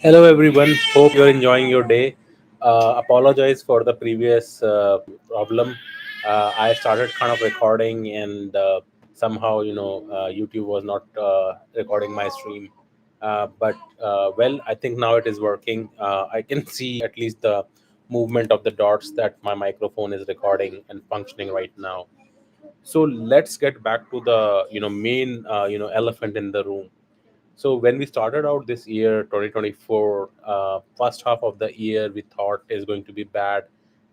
Hello, everyone. Hope you're enjoying your day. Apologize for the previous problem. I started kind of recording, and somehow, YouTube was not recording my stream. But I think now it is working. I can see at least the movement of the dots that my microphone is recording and functioning right now. So let's get back to the main elephant in the room. So when we started out this year, 2024, first half of the year, we thought is going to be bad.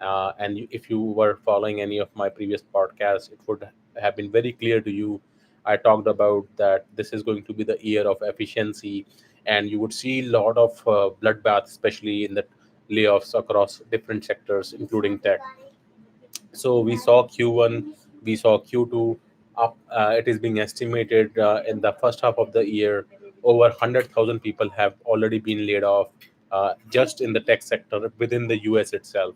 If you were following any of my previous podcasts, it would have been very clear to you. I talked about that this is going to be the year of efficiency, and you would see a lot of bloodbath, especially in the layoffs across different sectors, including tech. So we saw Q1, we saw Q2 up. It is being estimated in the first half of the year, over 100,000 people have already been laid off just in the tech sector within the US itself.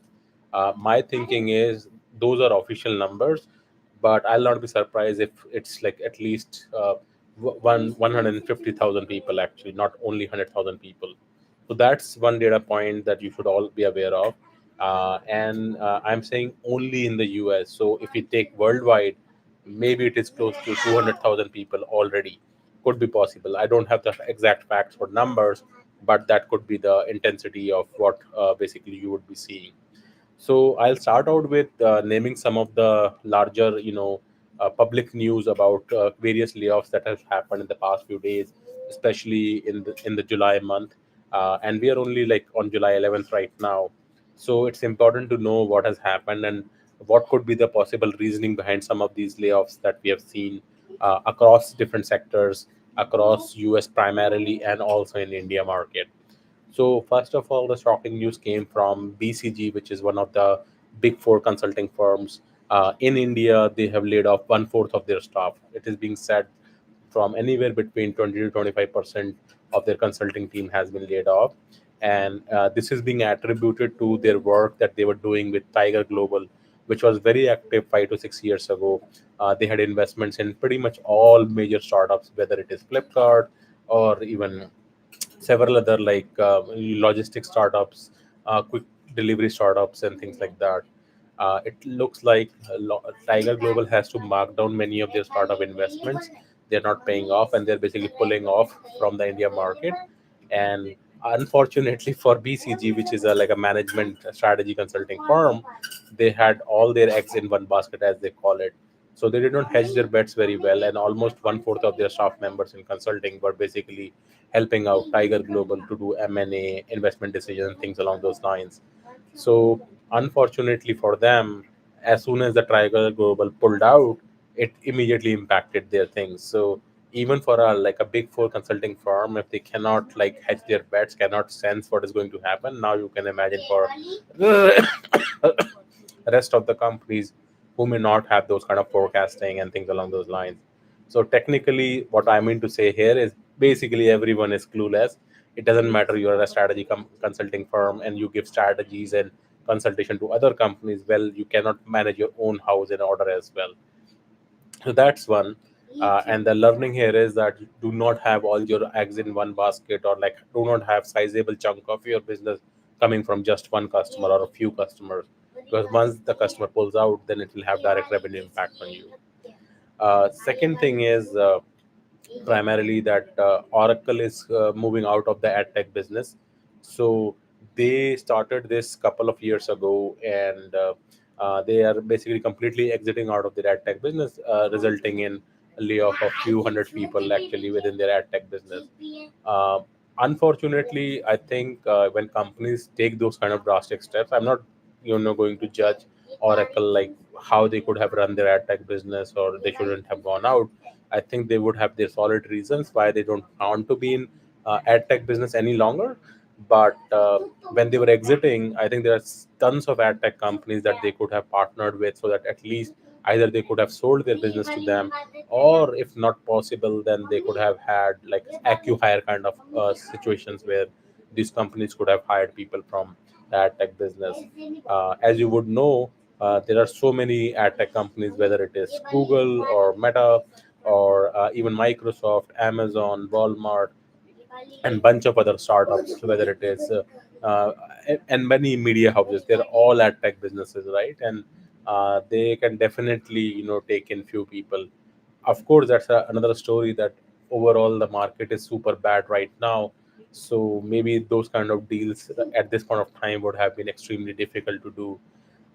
My thinking is those are official numbers, but I'll not be surprised if it's like at least 150,000 people actually, not only 100,000 people. So that's one data point that you should all be aware of. And I'm saying only in the US. So if we take worldwide, maybe it is close to 200,000 people already. Could be possible. I don't have the exact facts or numbers, but that could be the intensity of what basically you would be seeing. So I'll start out with naming some of the larger, public news about various layoffs that have happened in the past few days, especially in the July month. And we are only like on July 11th right now. So it's important to know what has happened and what could be the possible reasoning behind some of these layoffs that we have seen across different sectors, across US primarily, and also in India market. So first of all, the shocking news came from BCG, which is one of the big four consulting firms in India. They have laid off one fourth of their staff. It is being said from anywhere between 20 to 25% of their consulting team has been laid off, and this is being attributed to their work that they were doing with Tiger Global, which was very active 5 to 6 years ago. They had investments in pretty much all major startups, whether it is Flipkart or even several other like logistics startups, quick delivery startups, and things like that. It looks like Tiger Global has to mark down many of their startup investments. They're not paying off, and they're basically pulling off from the India market. And unfortunately for BCG, which is like a management strategy consulting firm, they had all their eggs in one basket, as they call it. So they did not hedge their bets very well, and almost one fourth of their staff members in consulting were basically helping out Tiger Global to do M&A, investment decisions, things along those lines. So unfortunately for them, as soon as the Tiger Global pulled out, it immediately impacted their things. So even for a like a big four consulting firm, if they cannot like hedge their bets, cannot sense what is going to happen, now you can imagine for rest of the companies who may not have those kind of forecasting and things along those lines. So technically, what I mean to say here is basically everyone is clueless. It doesn't matter you're a strategy consulting firm and you give strategies and consultation to other companies. Well, you cannot manage your own house in order as well. So that's one. And the learning here is that do not have all your eggs in one basket, or like do not have sizable chunk of your business coming from just one customer or a few customers, because once the customer pulls out, then it will have direct revenue impact on you. Second thing is primarily that Oracle is moving out of the AdTech business. So they started this couple of years ago, and they are basically completely exiting out of their AdTech business, resulting in a layoff of few hundred people actually within their AdTech business. Uh, Unfortunately, I think when companies take those kind of drastic steps, I'm not going to judge Oracle like how they could have run their ad tech business or they shouldn't have gone out. I think they would have their solid reasons why they don't want to be in ad tech business any longer. But when they were exiting, I think there are tons of ad tech companies that they could have partnered with, so that at least either they could have sold their business to them, or if not possible, then they could have had like acqui-hire kind of situations where these companies could have hired people from the ad tech business. As you would know, there are so many ad tech companies, whether it is Google or Meta or even Microsoft, Amazon, Walmart. and bunch of other startups, whether it is uh, and many media houses. They're all ad tech businesses, right? And they can definitely take in few people. Of course, that's another story, that overall the market is super bad right now. So maybe those kind of deals at this point of time would have been extremely difficult to do.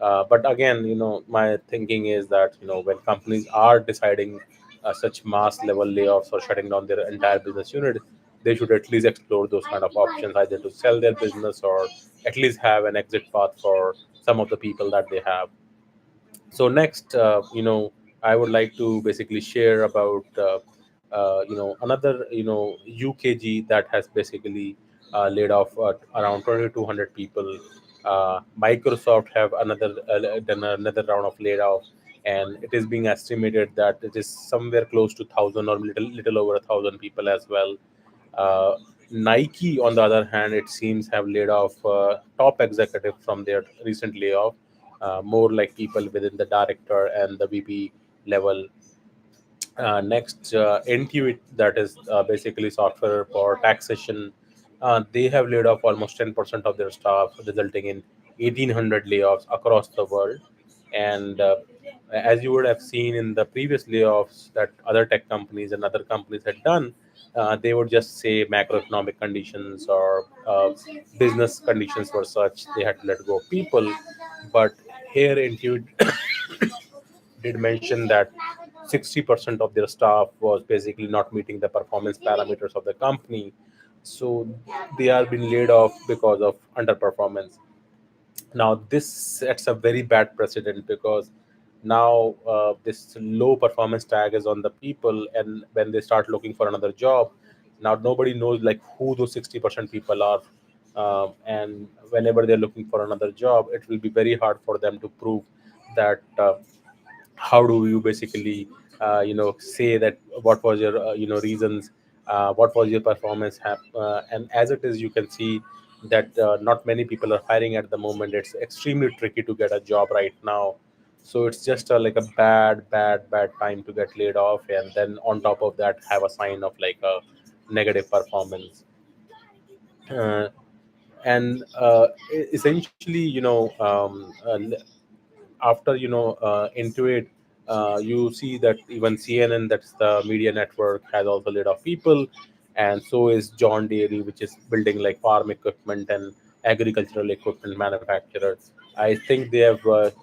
But again, my thinking is that when companies are deciding such mass level layoffs or shutting down their entire business unit, they should at least explore those kind of options, either to sell their business or at least have an exit path for some of the people that they have. So next, I would like to basically share about another UKG that has basically laid off around 2,200 people. Microsoft have done another round of layoff, and it is being estimated that it is somewhere close to 1,000 or little over 1,000 people as well. uh, Nike, on the other hand, it seems have laid off top executive from their recent layoff, more like people within the director and the VP level. Next, Intuit, that is basically software for taxation. They have laid off almost 10% of their staff, resulting in 1,800 layoffs across the world. And as you would have seen in the previous layoffs that other tech companies and other companies had done, they would just say macroeconomic conditions or business conditions were such they had to let go of people. But here, Intuit did mention that 60% of their staff was basically not meeting the performance parameters of the company. So they are being laid off because of underperformance. Now, this sets a very bad precedent, because now this low performance tag is on the people, and when they start looking for another job, now nobody knows like who those 60% people are. And whenever they're looking for another job, it will be very hard for them to prove that. How do you basically say that what was your reasons, what was your performance and as it is, you can see that not many people are hiring at the moment. It's extremely tricky to get a job right now. So it's just like a bad time to get laid off, and then on top of that have a sign of like a negative performance. uh, and essentially, after Intuit, you see that even CNN, that's the media network, has also laid off people, and so is John Deere, which is building like farm equipment and agricultural equipment manufacturer. I think they have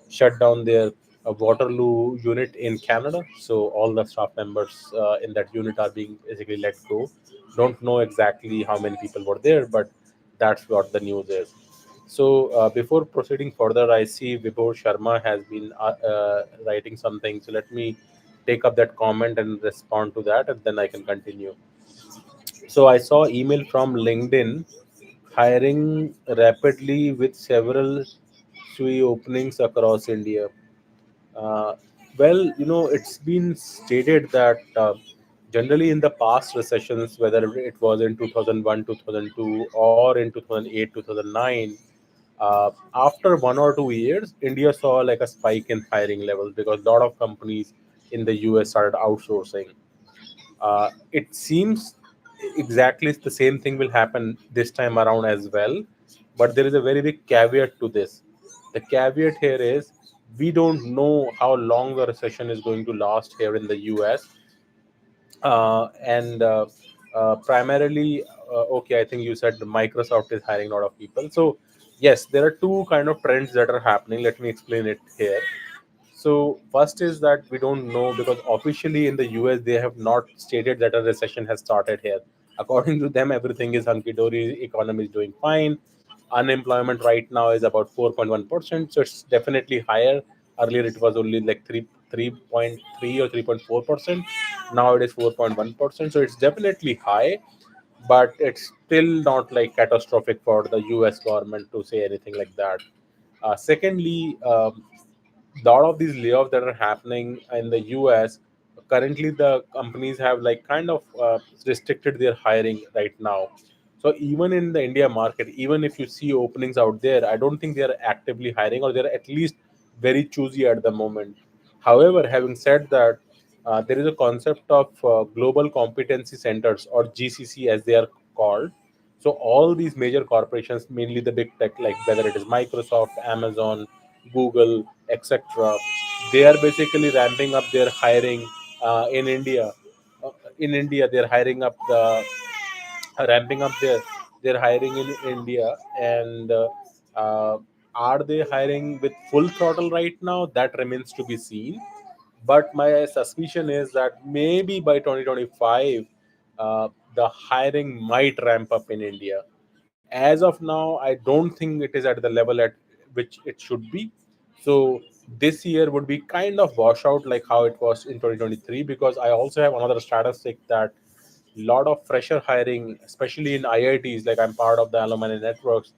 shut down their Waterloo unit in Canada, so all the staff members in that unit are being basically let go. Don't know exactly how many people were there, but that's what the news is. So before proceeding further, I see Vibhor Sharma has been writing something. So let me take up that comment and respond to that, and then I can continue. So I saw email from LinkedIn, hiring rapidly with several SWE openings across India. Uh, well, it's been stated that generally in the past recessions, whether it was in 2001, 2002, or in 2008, 2009, after 1 or 2 years, India saw like a spike in hiring levels because a lot of companies in the US started outsourcing. It seems exactly the same thing will happen this time around as well, but there is a very big caveat to this. The caveat here is we don't know how long the recession is going to last here in the US. And primarily, okay, I think you said Microsoft is hiring a lot of people. So yes, there are two kind of trends that are happening. Let me explain it here. So first is that we don't know, because officially in the US they have not stated that a recession has started here. According to them, everything is hunky dory. Economy is doing fine. Unemployment right now is about 4.1%, so it's definitely higher. Earlier it was only like 3.3 or 3.4%. Now it is 4.1%, so it's definitely high, but it's still not like catastrophic for the US government to say anything like that. Secondly, lot of these layoffs that are happening in the US, currently the companies have like kind of restricted their hiring right now. So even in the India market, even if you see openings out there, I don't think they are actively hiring, or they're at least very choosy at the moment. However, having said that, there is a concept of global competency centers, or GCC as they are called. So all these major corporations, mainly the big tech, like whether it is Microsoft, Amazon, Google, etc., they are basically ramping up their hiring in India. In India, they're hiring up the ramping up their hiring in India, and uh, are they hiring with full throttle right now? That remains to be seen. But my suspicion is that maybe by 2025, the hiring might ramp up in India. As of now, I don't think it is at the level at which it should be. So this year would be kind of wash out like how it was in 2023, because I also have another statistic that lot of fresher hiring, especially in IITs, like I'm part of the alumni networks,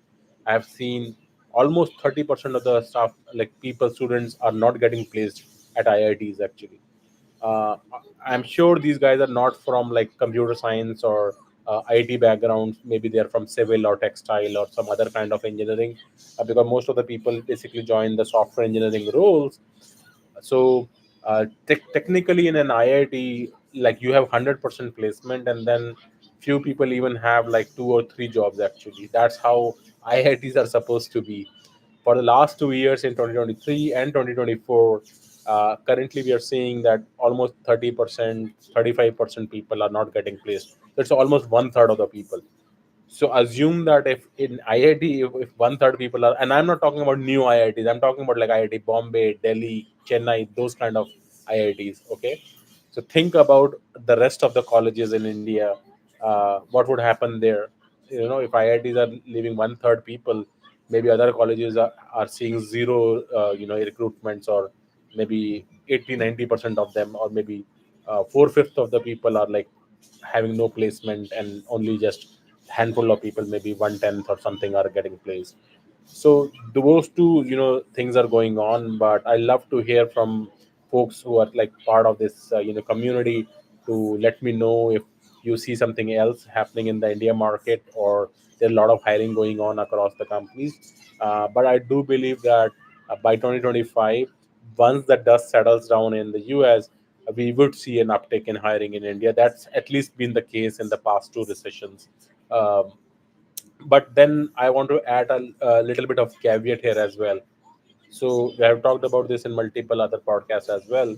I have seen almost 30% of the staff, like people, students, are not getting placed at IITs actually. uh, I'm sure these guys are not from like computer science or IT backgrounds. Maybe they are from civil or textile or some other kind of engineering, because most of the people basically join the software engineering roles. So technically, in an IIT, like you have 100% placement, and then few people even have like 2 or 3 jobs. Actually, that's how IITs are supposed to be. For the last 2 years in 2023 and 2024, currently we are seeing that almost 30%, 35% people are not getting placed. That's almost one third of the people. So assume that if in IIT, if one third people are, and I'm not talking about new IITs, I'm talking about like IIT Bombay, Delhi, Chennai, those kind of IITs. Okay, so think about the rest of the colleges in India. What would happen there? You know, if IITs are leaving one third people, maybe other colleges are seeing zero, recruitments, or maybe 80-90% of them, or maybe 4/5 of the people are like having no placement, and only just handful of people, maybe 1/10 or something, are getting placed. So those two, things are going on. But I love to hear from folks who are like part of this, community, to let me know if you see something else happening in the India market, or there are a lot of hiring going on across the companies. But I do believe that by 2025, once the dust settles down in the US, we would see an uptick in hiring in India. That's at least been the case in the past two recessions. Um, but then I want to add a little bit of caveat here as well. So we have talked about this in multiple other podcasts as well,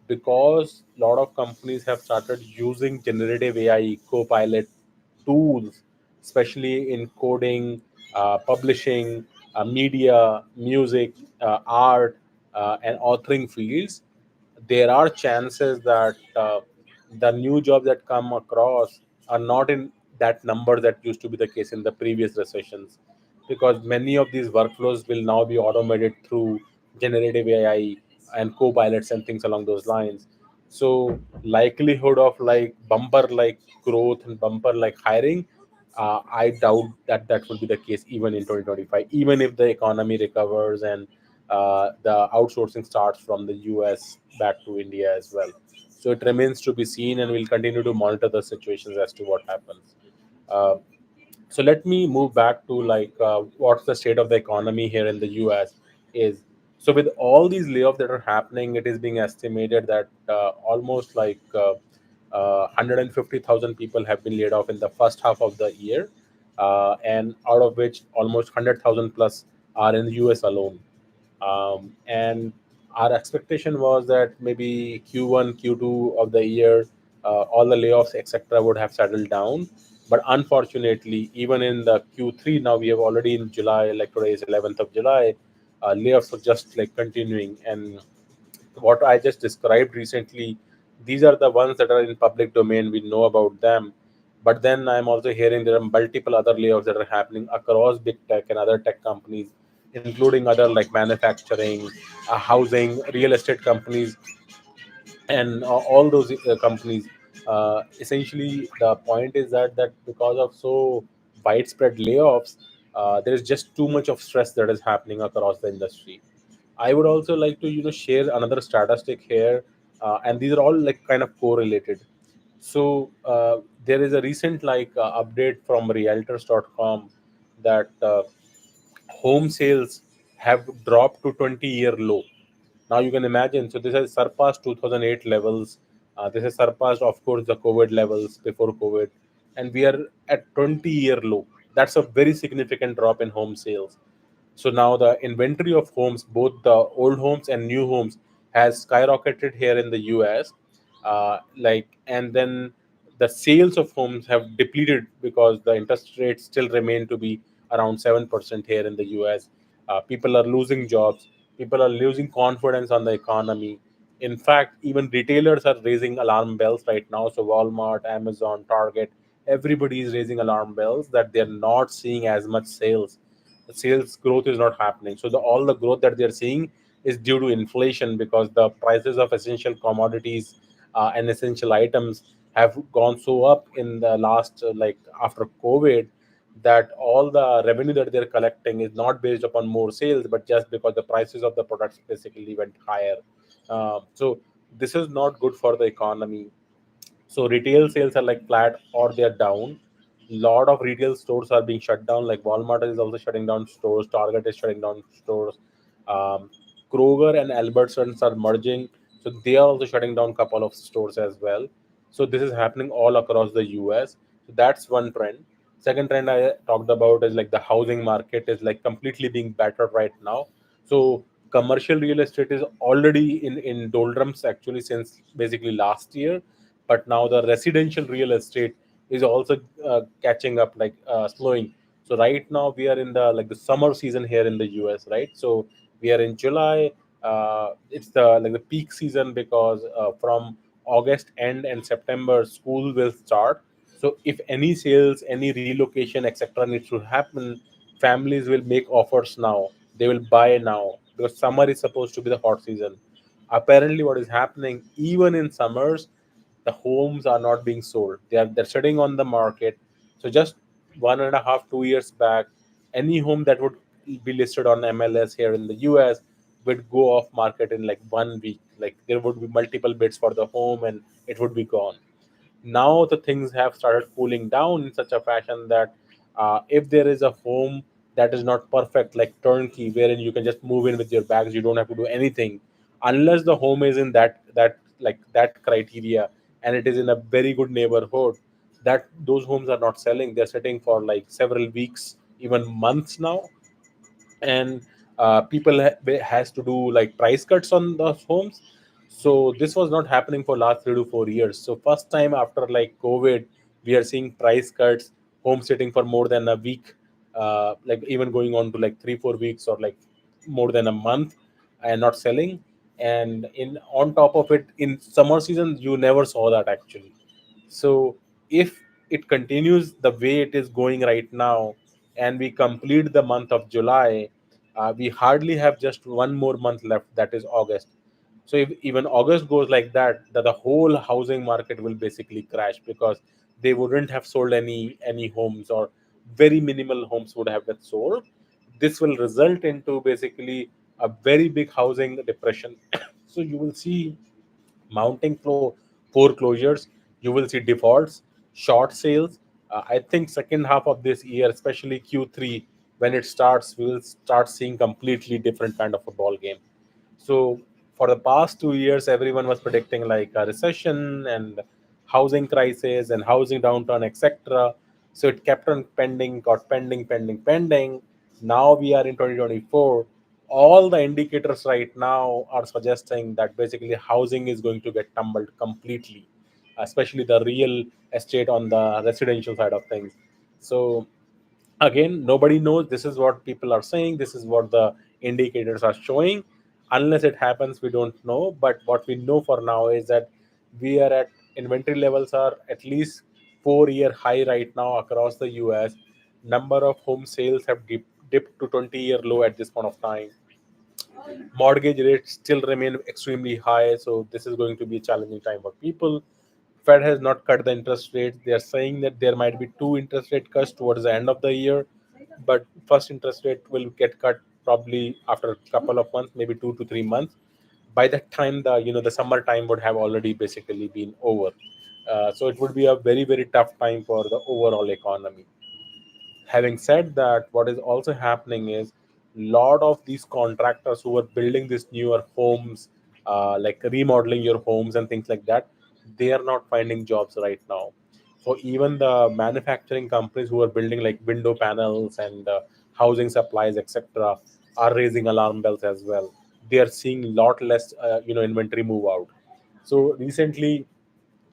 because a lot of companies have started using generative AI co-pilot tools, especially in coding, publishing, media, music, art, and authoring fields. There are chances that the new jobs that come across are not in that number that used to be the case in the previous recessions, because many of these workflows will now be automated through generative AI and co-pilots and things along those lines. So likelihood of like bumper like growth and bumper like hiring, I doubt that that will be the case even in 2025, even if the economy recovers and the outsourcing starts from the US back to India as well. So it remains to be seen, and we'll continue to monitor the situations as to what happens. Uh, so let me move back to like what's the state of the economy here in the US is. So with all these layoffs that are happening, it is being estimated that almost like 150,000 people have been laid off in the first half of the year, and out of which almost 100,000 plus are in the US alone. And our expectation was that maybe Q1, Q2 of the year, all the layoffs, etc., would have settled down. But unfortunately, even in the Q3, now we have already in July, like today is 11th of July, layoffs are just like continuing. And what I just described recently, these are the ones that are in public domain. We know about them. But then I'm also hearing there are multiple other layoffs that are happening across big tech and other tech companies, including other like manufacturing, housing, real estate companies, and all those companies. Essentially, the point is that because of so widespread layoffs, there is just too much of stress that is happening across the industry. I would also like to share another statistic here, and these are all like kind of correlated. So there is a recent like update from Realtors.com that home sales have dropped to 20-year low. Now you can imagine. So this has surpassed 2008 levels. This has surpassed, of course, the COVID levels before COVID. and we are at 20-year low. That's a very significant drop in home sales. So now the inventory of homes, both the old homes and new homes, has skyrocketed here in the US. And then the sales of homes have depleted because the interest rates still remain to be around 7% here in the US. People are losing jobs. People are losing confidence on the economy. In fact, even retailers are raising alarm bells right now. So Walmart, Amazon, Target, everybody is raising alarm bells that they're not seeing as much sales. The sales growth is not happening. So all the growth that they're seeing is due to inflation, because the prices of essential commodities and essential items have gone so up in the last after COVID, that all the revenue that they're collecting is not based upon more sales, but just because the prices of the products basically went higher. So this is not good for the economy. So retail sales are like flat or they're down. Lot of retail stores are being shut down. Like Walmart is also shutting down stores. Target is shutting down stores. Um, Kroger and Albertsons are merging, so they are also shutting down couple of stores as well. So this is happening all across the US. So that's one trend. Second trend I talked about is like the housing market is like completely being battered right now. So commercial real estate is already in doldrums actually since basically last year, but now the residential real estate is also catching up, slowing. So right now we are in the summer season here in the US, right? So we are in July. It's the peak season, because from August end and September school will start. So if any sales, any relocation, etc. needs to happen, families will make offers now. They will buy now, because summer is supposed to be the hot season. Apparently what is happening, even in summers, the homes are not being sold. They're sitting on the market. So just 1.5 2 years back, any home that would be listed on MLS here in the US would go off market in like 1 week. Like there would be multiple bids for the home and it would be gone. Now the things have started cooling down in such a fashion that if there is a home that is not perfect, like turnkey, wherein you can just move in with your bags, you don't have to do anything, unless the home is in that criteria and it is in a very good neighborhood, that those homes are not selling. They're sitting for like several weeks, even months now. And people has to do like price cuts on those homes. So this was not happening for last 3 to 4 years. So first time after like COVID, we are seeing price cuts, home sitting for more than a week, like even going on to like 3 4 weeks or like more than a month and not selling. And in on top of it, in summer season you never saw that actually. So if it continues the way it is going right now, and we complete the month of July, we hardly have just one more month left, that is August. So if even August goes like that, the whole housing market will basically crash, because they wouldn't have sold any homes, or very minimal homes would have been sold. This will result into basically a very big housing depression. So you will see mounting flow foreclosures, you will see defaults, short sales. I think second half of this year, especially Q3, when it starts, we will start seeing completely different kind of a ball game. So for the past 2 years, everyone was predicting like a recession and housing crisis and housing downturn, etc. So it kept on pending, got pending, pending, pending. Now we are in 2024. All the indicators right now are suggesting that basically housing is going to get tumbled completely, especially the real estate on the residential side of things. So again, nobody knows. This is what people are saying, this is what the indicators are showing. Unless it happens, we don't know. But what we know for now is that we are at inventory levels are at least 4 year high right now across the US. Number of home sales have dipped to 20-year low at this point of time. Mortgage rates still remain extremely high, so this is going to be a challenging time for people. Fed has not cut the interest rates. They are saying that there might be two interest rate cuts towards the end of the year, but first interest rate will get cut probably after a couple of months, maybe 2 to 3 months. By that time, the summer time would have already basically been over. So it would be a very very tough time for the overall economy. Having said that, what is also happening is lot of these contractors who are building these newer homes, like remodeling your homes and things like that, they are not finding jobs right now. So even the manufacturing companies who are building like window panels and housing supplies, etc., are raising alarm bells as well. They are seeing lot less, inventory move out. So recently,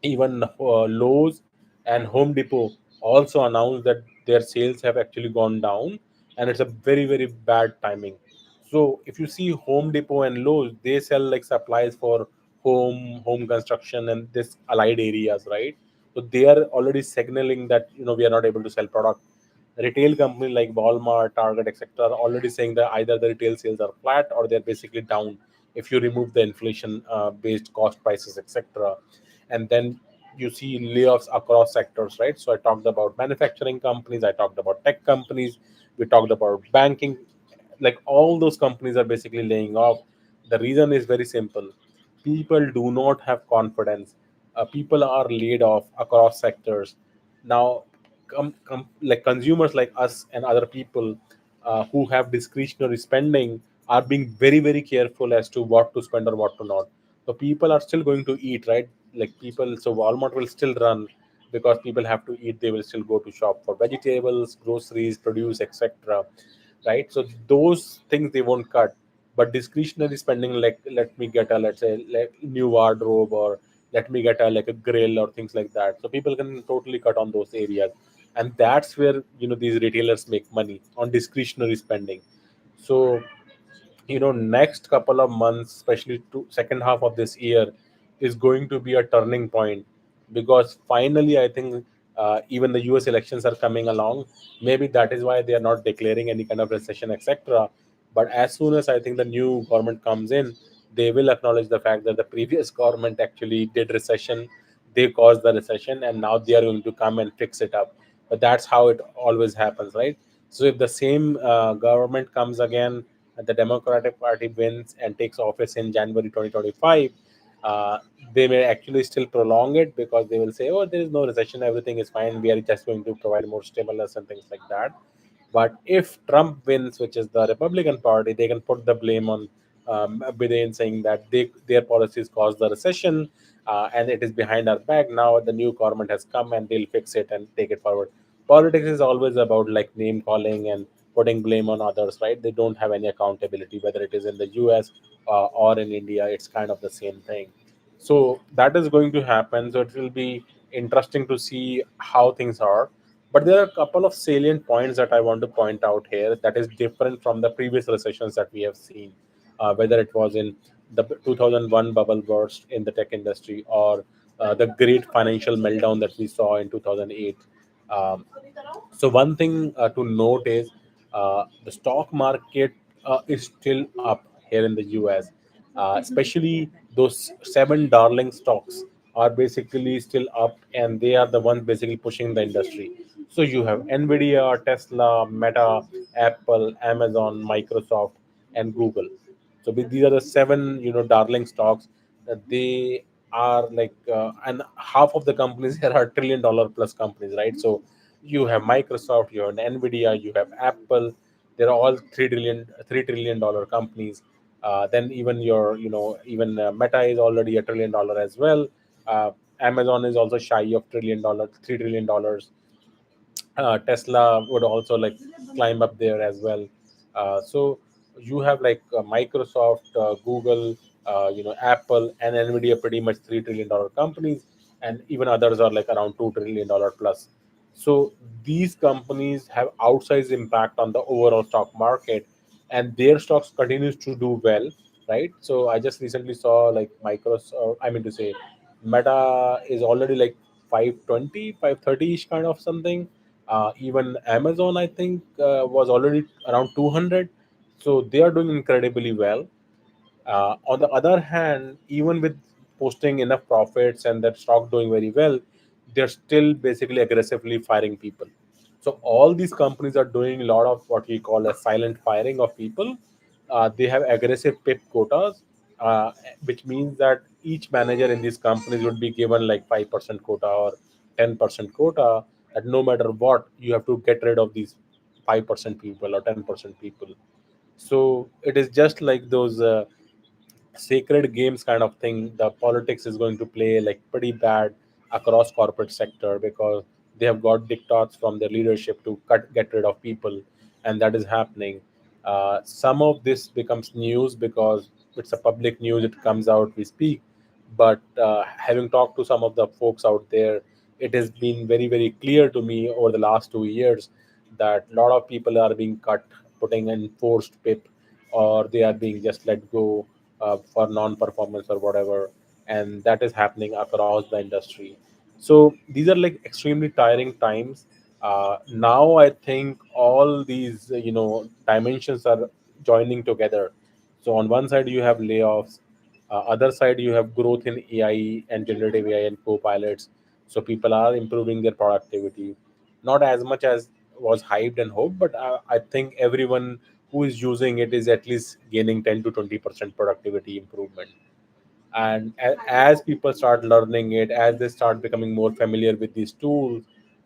even Lowe's and Home Depot also announced that their sales have actually gone down, and it's a very very bad timing. So if you see Home Depot and Lowe's, they sell like supplies for home construction and this allied areas, right? So they are already signaling that we are not able to sell product. Retail companies like Walmart, Target, etc., are already saying that either the retail sales are flat or they're basically down if you remove the inflation based cost prices, etc. And then you see layoffs across sectors, right? So I talked about manufacturing companies, I talked about tech companies, we talked about banking. Like all those companies are basically laying off. The reason is very simple: people do not have confidence. People are laid off across sectors now. Like consumers like us and other people who have discretionary spending are being very very careful as to what to spend or what to not. So people are still going to eat, right? Like people, so Walmart will still run because people have to eat. They will still go to shop for vegetables, groceries, produce, etc., right? So those things they won't cut, but discretionary spending, like let me get a, let's say, like new wardrobe, or let me get a like a grill or things like that, so people can totally cut on those areas. And that's where these retailers make money on discretionary spending. So next couple of months, especially to second half of this year, is going to be a turning point, because finally I think even the US elections are coming along. Maybe that is why they are not declaring any kind of recession, etc. But as soon as I think the new government comes in, they will acknowledge the fact that the previous government actually did recession. They caused the recession, and now they are going to come and fix it up. But that's how it always happens, right? So if the same government comes again, and the Democratic Party wins and takes office in January 2025, uh, they may actually still prolong it, because they will say, oh, there is no recession, everything is fine, we are just going to provide more stimulus and things like that. But if Trump wins, which is the Republican Party, they can put the blame on Biden, saying that their policies caused the recession, and it is behind our back. Now the new government has come and they'll fix it and take it forward. Politics is always about like name calling and putting blame on others, right? They don't have any accountability, whether it is in the US or in India. It's kind of the same thing. So that is going to happen. So it will be interesting to see how things are. But there are a couple of salient points that I want to point out here that is different from the previous recessions that we have seen, whether it was in the 2001 bubble burst in the tech industry, or the great financial meltdown that we saw in 2008. Um, so one thing to note is the stock market is still up here in the US, especially those seven darling stocks are basically still up, and they are the ones basically pushing the industry. So you have Nvidia, Tesla, Meta, Apple, Amazon, Microsoft, and Google. So these are the seven, darling stocks. They are like, and half of the companies here are $1 trillion plus companies, right? So you have Microsoft, you have Nvidia, you have Apple. They're all $3 trillion companies. Then even even Meta is already $1 trillion as well. Uh, Amazon is also shy of $1 trillion, $3 trillion. Tesla would also like climb up there as well. So you have like Microsoft, Google, Apple, and Nvidia, pretty much $3 trillion companies, and even others are like around $2 trillion plus. So these companies have outsized impact on the overall stock market, and their stocks continues to do well, right? So I just recently saw like Microsoft. I mean to say, Meta is already like 520, 530 ish kind of something. Even Amazon, I think, was already around 200. So they are doing incredibly well. On the other hand, even with posting enough profits and that stock doing very well, they're still basically aggressively firing people. So all these companies are doing a lot of what we call a silent firing of people. They have aggressive PIP quotas, which means that each manager in these companies would be given like 5% quota or 10% quota. That no matter what, you have to get rid of these 5% people or 10% people. So it is just like those sacred games kind of thing. The politics is going to play like pretty bad across corporate sector, because they have got diktats from their leadership to get rid of people, and that is happening. Some of this becomes news because it's a public news, it comes out, we speak. But having talked to some of the folks out there, it has been very very clear to me over the last 2 years that a lot of people are being cut, putting in forced pip, or they are being just let go for non-performance or whatever, and that is happening across the industry. So these are like extremely tiring times. Now I think all these dimensions are joining together. So on one side you have layoffs, other side you have growth in AI and generative AI and co-pilots. So people are improving their productivity, not as much as was hyped and hoped, but I think everyone who is using it is at least gaining 10 to 20% productivity improvement. And as people start learning it, as they start becoming more familiar with these tools,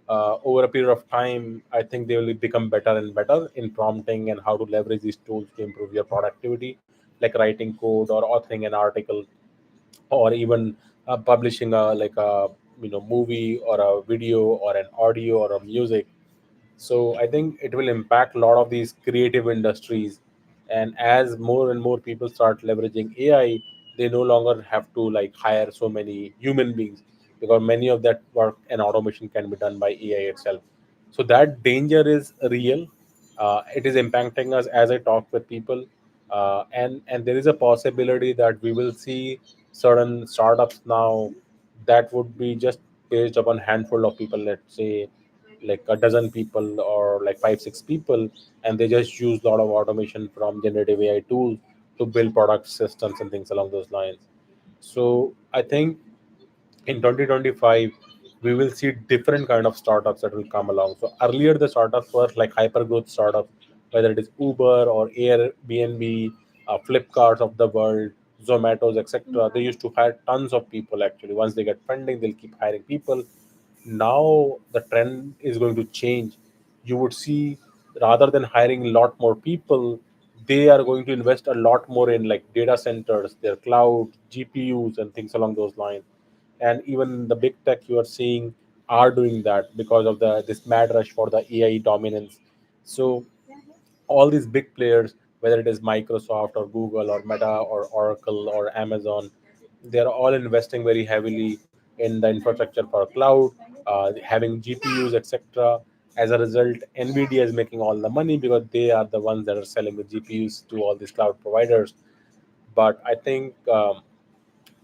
over a period of time, I think they will become better and better in prompting and how to leverage these tools to improve your productivity, like writing code or authoring an article, or even publishing a like a movie or a video or an audio or a music. So I think it will impact a lot of these creative industries. And as more and more people start leveraging AI, they no longer have to like hire so many human beings, because many of that work and automation can be done by AI itself. So that danger is real. It is impacting us as I talk with people, and there is a possibility that we will see certain startups now that would be just based upon handful of people, let's say like a dozen people or like 5 6 people, and they just use a lot of automation from generative AI tools to build product systems and things along those lines. So I think in 2025 we will see different kind of startups that will come along. So earlier the startups were like hyper growth startups, whether it is Uber or Airbnb, Flipkarts of the world, Zomatos, etc. They used to hire tons of people. Actually, once they get funding, they'll keep hiring people. Now the trend is going to change. You would see, rather than hiring a lot more people, they are going to invest a lot more in like data centers, their cloud GPUs and things along those lines. And even the big tech you are seeing are doing that because of the this mad rush for the AI dominance. So all these big players, whether it is Microsoft or Google or Meta or Oracle or Amazon, they're all investing very heavily in the infrastructure for cloud, having GPUs, etc. As a result, Nvidia is making all the money because they are the ones that are selling the GPUs to all these cloud providers. But I think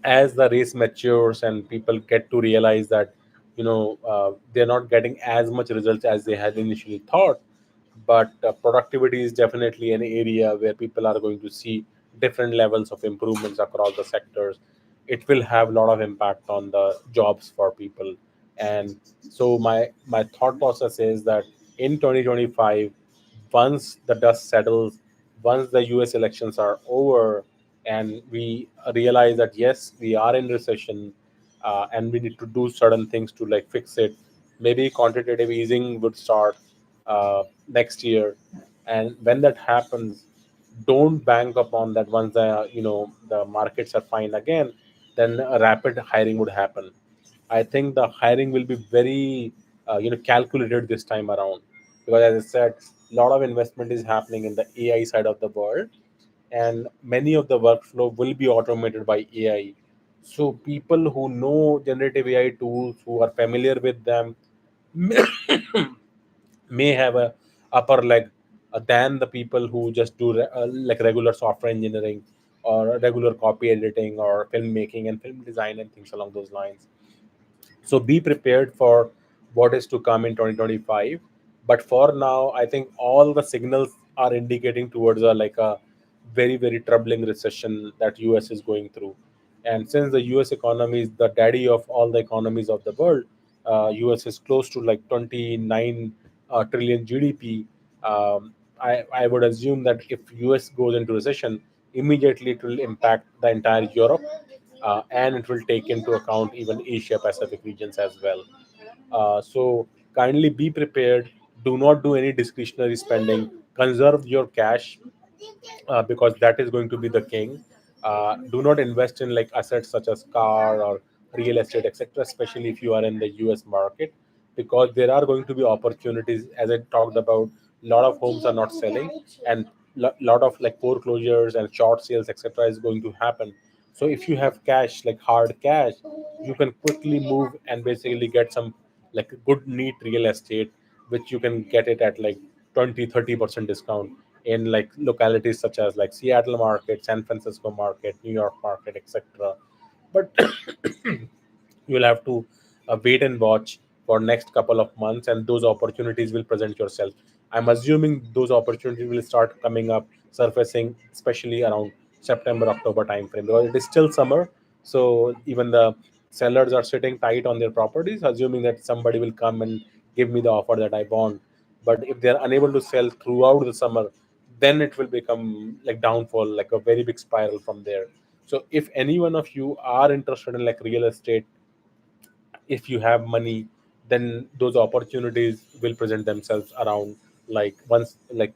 as the race matures and people get to realize that they're not getting as much results as they had initially thought, but productivity is definitely an area where people are going to see different levels of improvements across the sectors. It will have a lot of impact on the jobs for people. And so my thought process is that in 2025, once the dust settles, once the US elections are over, and we realize that yes, we are in recession, and we need to do certain things to like fix it. Maybe quantitative easing would start next year, and when that happens, don't bank upon that. Once the markets are fine again, then a rapid hiring would happen. I think the hiring will be very calculated this time around, because as I said, a lot of investment is happening in the AI side of the world, and many of the workflow will be automated by AI. So people who know generative AI tools, who are familiar with them, may have a upper leg than the people who just do like regular software engineering or regular copy editing or filmmaking and film design and things along those lines. So be prepared for what is to come in 2025. But for now, I think all the signals are indicating towards a like a very very troubling recession that US is going through. And since the US economy is the daddy of all the economies of the world, US is close to like 29 trillion GDP. I would assume that if US goes into recession, immediately it will impact the entire Europe, and it will take into account even Asia Pacific regions as well. So kindly be prepared. Do not do any discretionary spending. Conserve your cash, because that is going to be the king. Do not invest in like assets such as car or real estate, etc., especially if you are in the US market, because there are going to be opportunities. As I talked about, a lot of homes are not selling, and lot of like foreclosures and short sales, etc., is going to happen. So if you have cash, like hard cash, you can quickly move and basically get some like good neat real estate, which you can get it at like 20-30% discount in like localities such as like Seattle market, San Francisco market, New York market, etc. But you will have to wait and watch for next couple of months, and those opportunities will present yourself. I'm assuming those opportunities will start coming up, surfacing, especially around September October time frame, because it is still summer. So even the sellers are sitting tight on their properties, assuming that somebody will come and give me the offer that I want. But if they're unable to sell throughout the summer, then it will become like downfall, like a very big spiral from there. So if any one of you are interested in like real estate, if you have money, then those opportunities will present themselves around like once like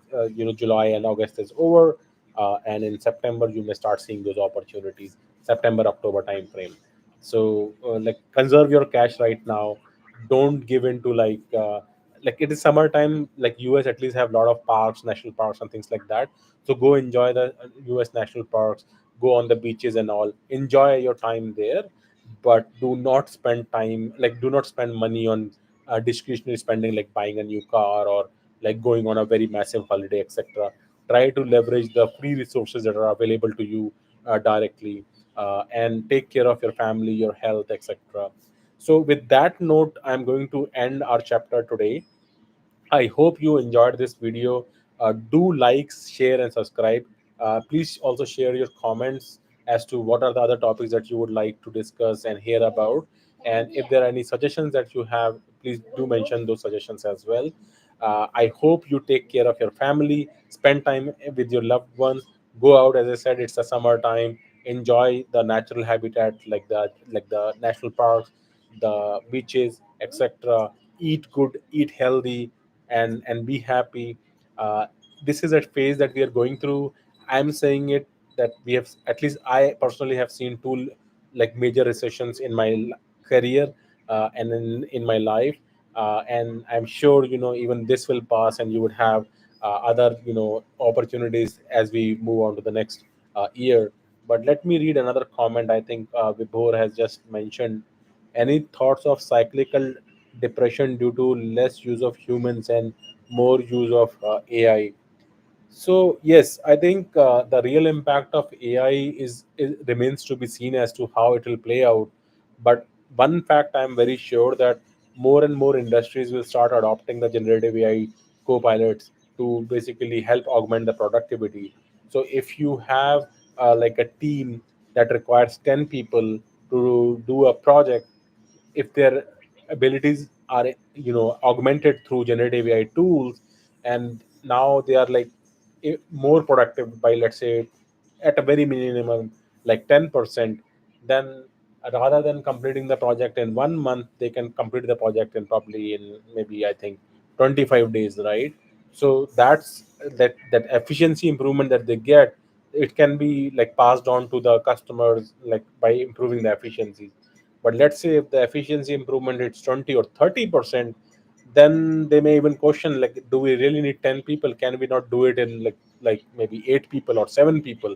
July and August is over, and in September you may start seeing those opportunities, September October time frame. So like conserve your cash right now. Don't give in to like it is summertime, like US at least have a lot of parks, national parks and things like that. So go enjoy the US national parks, go on the beaches and all, enjoy your time there. But do not spend money on discretionary spending, like buying a new car or like going on a very massive holiday, etc. Try to leverage the free resources that are available to you directly, and take care of your family, your health, etc. So with that note, I'm going to end our chapter today. I hope you enjoyed this video. Do like, share, and subscribe. Please also share your comments as to what are the other topics that you would like to discuss and hear about. And if there are any suggestions that you have, please do mention those suggestions as well. I hope you take care of your family, spend time with your loved ones, go out. As I said, it's a summer time. Enjoy the natural habitat, like the national parks, the beaches, etc. Eat good, eat healthy, and be happy. uh, this is a phase that we are going through. I'm saying it that we have, at least I personally have seen two like major recessions in my career, and in my life. And I'm sure even this will pass, and you would have other opportunities as we move on to the next year. But let me read another comment. I think Vibhor has just mentioned, any thoughts of cyclical depression due to less use of humans and more use of AI? So yes, I think the real impact of AI is remains to be seen as to how it will play out. But one fact I'm very sure that more and more industries will start adopting the generative AI co-pilots to basically help augment the productivity. So if you have like a team that requires 10 people to do a project, if their abilities are augmented through generative AI tools, and now they are like more productive by, let's say, at a very minimum like 10%, then rather than completing the project in 1 month, they can complete the project in probably in maybe, I think, 25 days, right? So that efficiency improvement that they get, it can be like passed on to the customers like by improving the efficiency. But let's say if the efficiency improvement is 20 or 30%, then they may even question, like, do we really need 10 people? Can we not do it in like maybe 8 people or 7 people?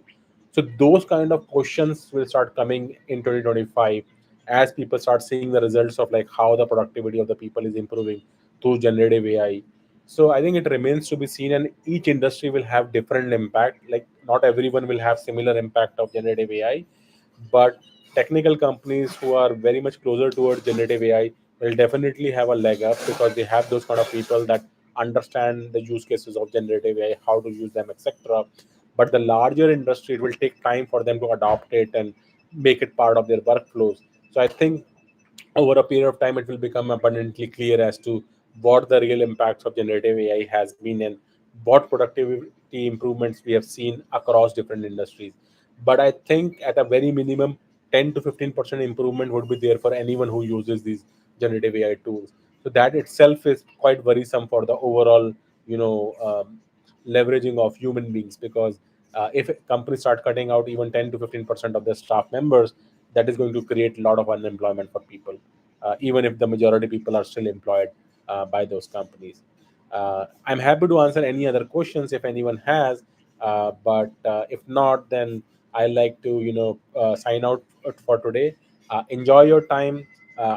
So those kind of questions will start coming in 2025 as people start seeing the results of like how the productivity of the people is improving through generative AI. So I think it remains to be seen, and each industry will have different impact. Like not everyone will have similar impact of generative AI, but technical companies who are very much closer towards generative AI will definitely have a leg up, because they have those kind of people that understand the use cases of generative AI, how to use them, etc. But the larger industry, it will take time for them to adopt it and make it part of their workflows. So I think over a period of time, it will become abundantly clear as to what the real impacts of generative AI has been, and what productivity improvements we have seen across different industries. But I think at a very minimum, 10 to 15% improvement would be there for anyone who uses these generative AI tools. So that itself is quite worrisome for the overall, you know, leveraging of human beings, because if companies start cutting out even 10 to 15% of their staff members, that is going to create a lot of unemployment for people, even if the majority people are still employed by those companies. I'm happy to answer any other questions if anyone has, but if not, then I like to sign out for today. Enjoy your time.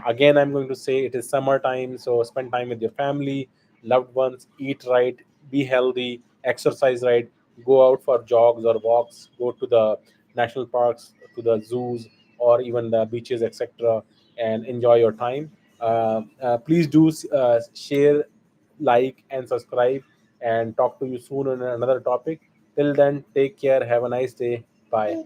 Again, I'm going to say it is summertime, so spend time with your family, loved ones, eat right, be healthy, exercise right, go out for jogs or walks, go to the national parks, to the zoos, or even the beaches, etc., and enjoy your time. Please do share, like, and subscribe, and talk to you soon on another topic. Till then, take care. Have a nice day. Bye.